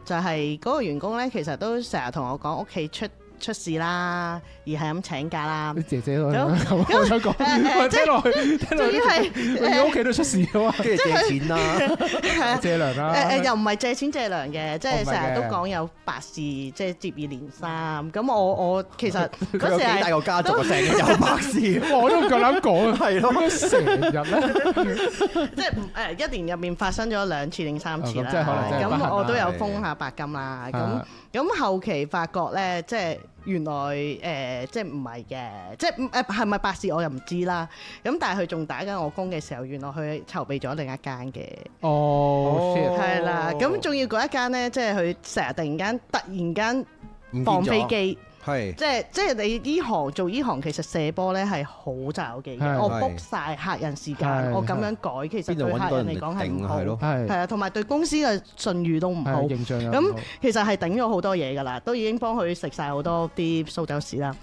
就係嗰個員工咧，其實都成日同我講屋企出事啦，而係咁請假啦。啲姐姐咯，我想講，聽落去，仲要係佢屋企都出事噶嘛，跟住借錢啦，借糧啦。又唔係借錢借糧嘅，即係成日都講有白事，即係接二連三。咁我其實佢有幾大個家族，成日有白事，我都唔夠膽講，係咯，成日咧，即係一年入面發生咗2次定3次啦。即係可能真係不幸啦咁我都有封下白金啦。咁後期發覺咧，即係原來即係唔係嘅，即係係咪白事我又唔知啦。咁但係佢仲打緊我工嘅時候，原來佢籌備咗另一間嘅。哦，係啦，咁仲要嗰一間咧，即係佢成日突然間放飛機。係，即係你做依行，其實射波咧係好驟忌嘅。我 book 晒客人時間，我咁樣改，其實對客人嚟講係唔好，係啊，同埋對公司嘅信譽都唔好。形象咁其實係頂咗好多嘢㗎啦，都已經幫佢食晒好多啲蘇州屎啦。